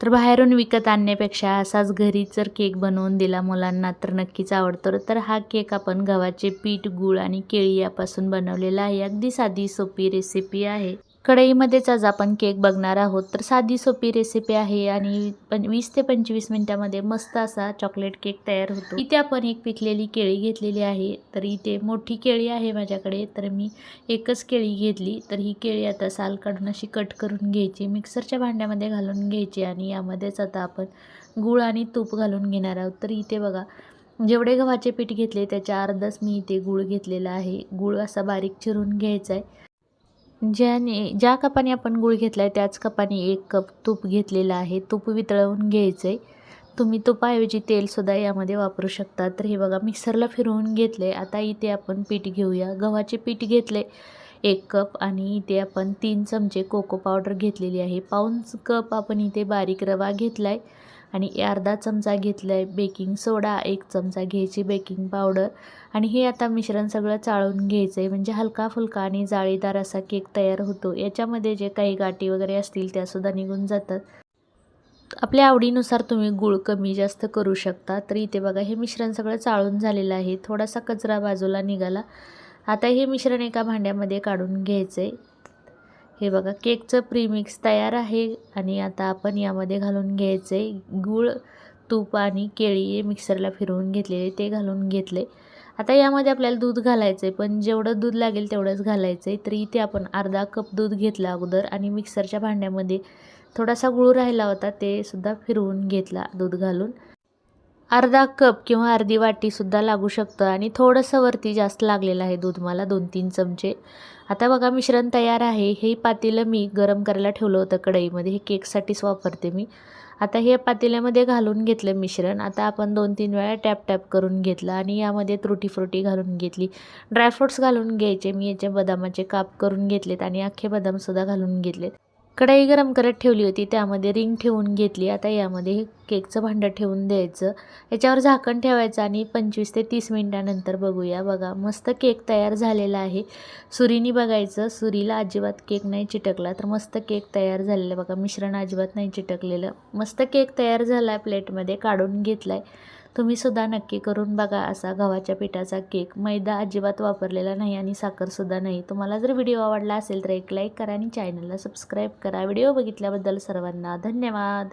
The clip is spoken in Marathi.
तर बाहेरून विकत आणण्यापेक्षा असाच घरी जर केक बनवून दिला मुलांना तर नक्कीच आवडतो. तर हा केक आपण गव्हाचे पीठ, गूळ आणि केळी यापासून बनवलेला आहे. अगदी साधी सोपी रेसिपी आहे. कढईमध्येच आज आपण केक बघणार आहोत. तर साधी सोपी रेसिपी आहे आणि 20 ते 25 मिनिटामध्ये मस्त असा चॉकलेट केक तयार होतो. इथे आपण एक पिकलेली केळी घेतलेली आहे. तर इथे मोठी केळी आहे माझ्याकडे, तर मी एकच केळी घेतली. तर ही केळी आता साल काढून अशी कट करून घ्यायची, मिक्सरच्या भांड्यामध्ये घालून घ्यायची आणि यामध्येच आता आपण गूळ आणि तूप घालून घेणार आहोत. तर इथे बघा, जेवढे गव्हाचे पीठ घेतले त्याच्या अर्धच मी इथे गूळ घेतलेला आहे. गूळ असा बारीक चिरून घ्यायचा आहे. ज्या कपाने आपण गूळ घेतला आहे त्याच कपाने 1 कप तूप घेतलेलं आहे. तूप वितळवून घ्यायचं आहे. तुम्ही तुपाऐवजी तेलसुद्धा यामध्ये वापरू शकता. तर हे बघा मिक्सरला फिरवून घेतलं आहे. आता इथे आपण पीठ घेऊया. गव्हाचे पीठ घेतले 1 कप आणि इथे आपण 3 चमचे कोको पावडर घेतलेली आहे. पाऊण कप आपण इथे बारीक रवा घेतला आहे आणि अर्धा चमचा घेतला आहे बेकिंग सोडा, 1 चमचा घ्यायची बेकिंग पावडर आणि हे आता मिश्रण सगळं चाळून घ्यायचं आहे. म्हणजे हलका फुलका आणि जाळीदार असा केक तयार होतो. याच्यामध्ये जे काही गाठी वगैरे असतील त्यासुद्धा निघून जातात. आपल्या आवडीनुसार तुम्ही गूळ कमी जास्त करू शकता. तर इथे बघा हे मिश्रण सगळं चाळून झालेलं आहे. थोडासा कचरा बाजूला निघाला. आता हे मिश्रण एका भांड्यामध्ये काढून घ्यायचं आहे. हे बघा केकचं प्रीमिक्स तयार आहे आणि आता आपण यामध्ये घालून घ्यायचं आहे गूळ, तूप आणि केळी हे मिक्सरला फिरवून घेतलेले ते घालून घेतले. आता यामध्ये आपल्याला दूध घालायचं आहे, पण जेवढं दूध लागेल तेवढंच घालायचं आहे. तर इथे आपण अर्धा कप दूध घेतलं अगोदर आणि मिक्सरच्या भांड्यामध्ये थोडासा गूळ राहिला होता ते सुद्धा फिरवून घेतला दूध घालून. अर्धा कप किंवा अर्धी वाटीसुद्धा लागू शकतं आणि थोडंसं वरती जास्त लागलेलं आहे दूध मला 2-3 चमचे. आता बघा मिश्रण तयार आहे. हे पातेलं मी गरम करायला ठेवलं होतं कढईमध्ये. हे केकसाठीच वापरते मी. आता हे पातेल्यामध्ये घालून घेतलं मिश्रण. आता आपण 2-3 वेळा टॅप करून घेतलं आणि यामध्ये तुटी फ्रुटी घालून घेतली. ड्रायफ्रूट्स घालून घ्यायचे. मी याचे बदामाचे काप करून घेतलेत आणि अख्खे बदामसुद्धा घालून घेतलेत. कढई गरम करत ठेवली होती त्यामध्ये रिंग ठेवून घेतली. आता यामध्ये हे केकचं भांडं ठेवून द्यायचं. याच्यावर झाकण ठेवायचं आणि 25 ते 30 मिनिटानंतर बघूया. बघा मस्त केक तयार झालेला आहे. सुरीने बघायचं, सुरीला अजिबात केक नाही चिटकला तर मस्त केक तयार झालेलं बघा. मिश्रण अजिबात नाही चिटकलेलं. मस्त केक तयार झाला आहे. प्लेटमध्ये काढून घेतला आहे. तुम्हीसुद्धा नक्की करून बघा असा गव्हाच्या पिठाचा केक. मैदा अजिबात वापरलेला नाही आणि साखरसुद्धा नाही. तुम्हाला जर व्हिडिओ आवडला असेल तर एक लाईक करा आणि चॅनलला सबस्क्राईब करा. व्हिडिओ बघितल्याबद्दल सर्वांना धन्यवाद.